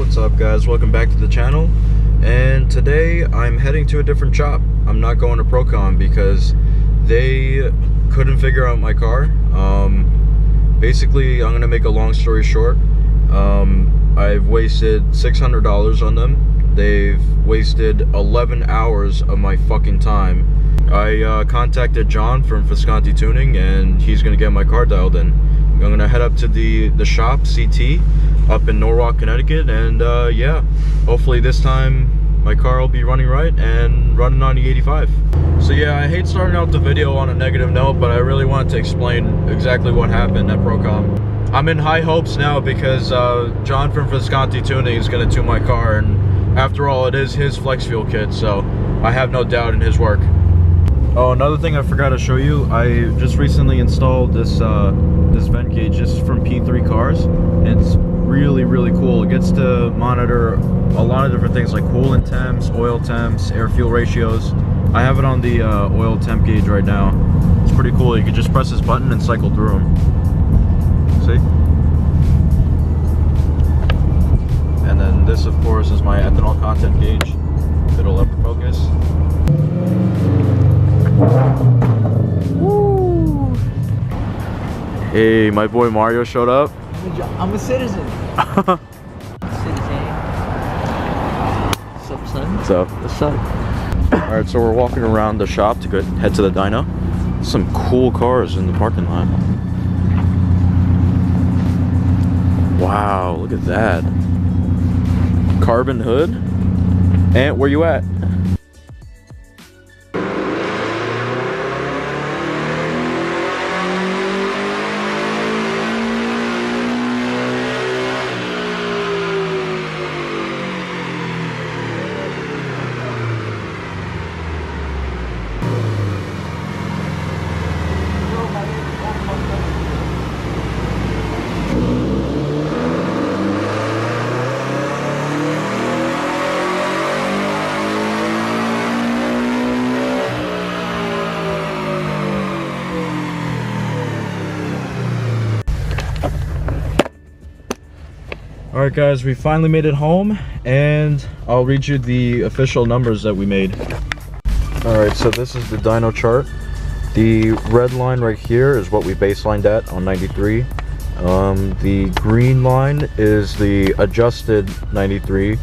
What's up, guys? Welcome back to the channel. And today I'm heading to a different shop. I'm not going to Procon because they couldn't figure out my car. Basically, I'm gonna make a long story short. I've wasted $600 on them. They've wasted 11 hours of my fucking time. I contacted John from Visconti Tuning, and he's gonna get my car dialed in. I'm gonna head up to the shop, CT, up in Norwalk, Connecticut, and yeah, hopefully this time my car will be running right and running on E85. So yeah, I hate starting out the video on a negative note, but I really wanted to explain exactly what happened at Procon. I'm in high hopes now because John from Visconti Tuning is gonna tune my car, and after all, it is his flex fuel kit, so I have no doubt in his work. Oh, another thing I forgot to show you, I just recently installed this this vent gauge. This is from P3 Cars. It's really cool. It gets to monitor a lot of different things like coolant temps, oil temps, air fuel ratios. I have it on the oil temp gauge right now. It's pretty cool. You can just press this button and cycle through them. See? And then this, of course, is my ethanol content gauge. It'll ever focus. Woo! Hey, my boy Mario showed up. I'm a citizen. What's up, son? What's up? What's up? Alright, so we're walking around the shop to head to the dyno. Some cool cars in the parking lot. Wow, look at that. Carbon hood. And where you at? Alright guys, we finally made it home, and I'll read you the official numbers that we made. Alright, so this is the dyno chart. The red line right here is what we baselined at on 93. The green line is the adjusted 93,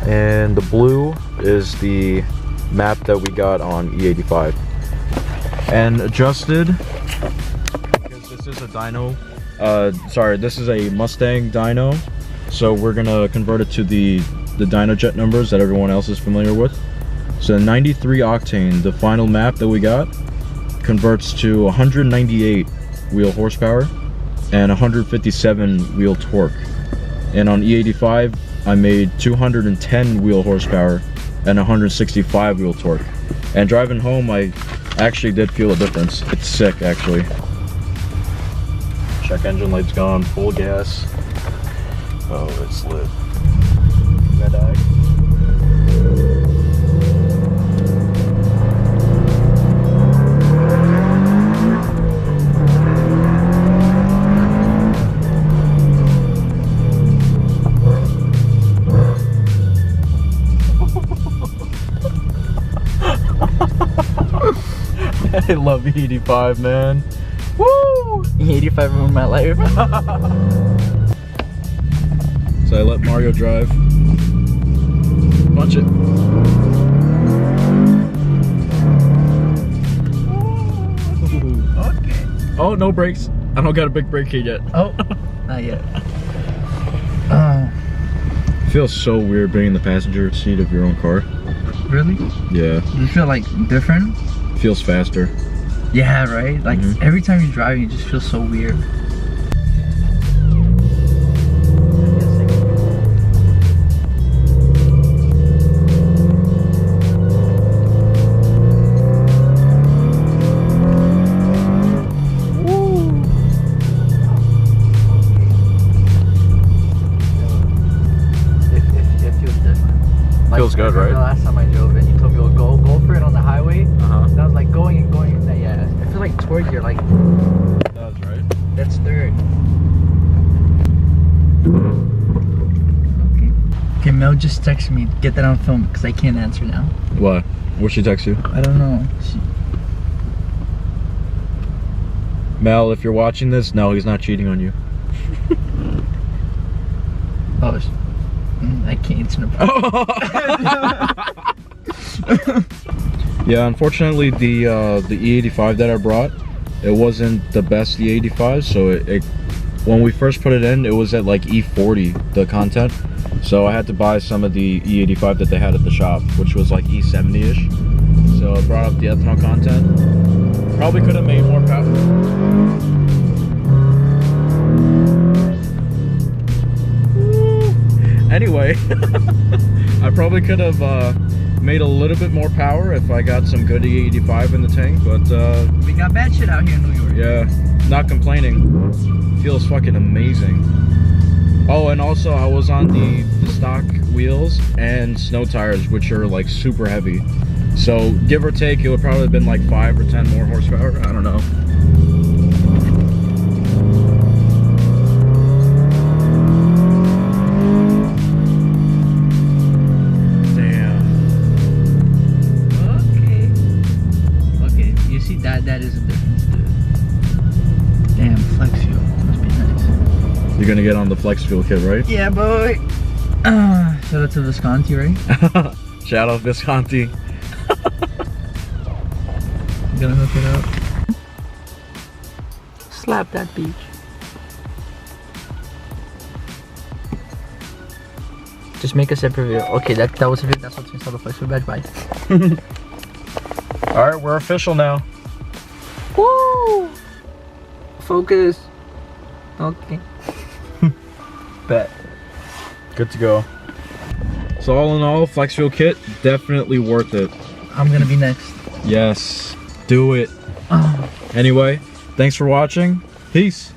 and the blue is the map that we got on E85. And adjusted, because this is a dyno, sorry, this is a Mustang dyno. So we're gonna convert it to the dyno jet numbers that everyone else is familiar with. So 93 octane, the final map that we got, converts to 198 wheel horsepower and 157 wheel torque. And on E85, I made 210 wheel horsepower and 165 wheel torque. And driving home, I actually did feel a difference. It's sick, actually. Check engine light's gone, full gas. Oh, it's lit. Red eye. I love E85, man. Woo! E85 ruined my life. So I let Mario drive. Punch it. Okay. Oh, no brakes. I don't got a big brake kit yet. Oh, not yet. It feels so weird being in the passenger seat of your own car. Really? Yeah. Do you feel like different? It feels faster. Yeah, right? Like every time you drive, you just feel so weird. Feels good, right? The last time I drove it, you told me to go for it on the highway. And I was like going and going. Yeah, I feel like torque, you're like. That's right. That's third. Okay. Okay, Mel just texted me. Get that on film because I can't answer now. What? What'd she text you? I don't know. Mel, if you're watching this, no, he's not cheating on you. Oh, I can't answer. Yeah, unfortunately, the E85 that I brought, it wasn't the best E85. So it when we first put it in, it was at like E40 the content. So I had to buy some of the E85 that they had at the shop, which was like E70-ish. So it brought up the ethanol content. Probably could have made more power. Anyway, I probably could have made a little bit more power if I got some good E85 in the tank, but we got bad shit out here in New York. yeah, not complaining. Feels fucking amazing. Oh, and also I was on the stock wheels and snow tires, which are like super heavy. So give or take, it would probably have been like 5 or 10 more horsepower. I don't know. That is a difference, dude. Damn, flex fuel. Must be nice. You're gonna get on the flex fuel kit, right? Yeah, boy. Shout out to Visconti, right? Shout out Visconti. I'm gonna hook it up. Slap that beach. Just make a separate video. Okay, that was a video. That's what's installed the flex fuel badge. Bye. All right, we're official now. Woo! Focus. Okay. Bet. Good to go. So all in all, flex fuel kit, definitely worth it. I'm gonna be next. Yes, do it. Anyway, thanks for watching. Peace.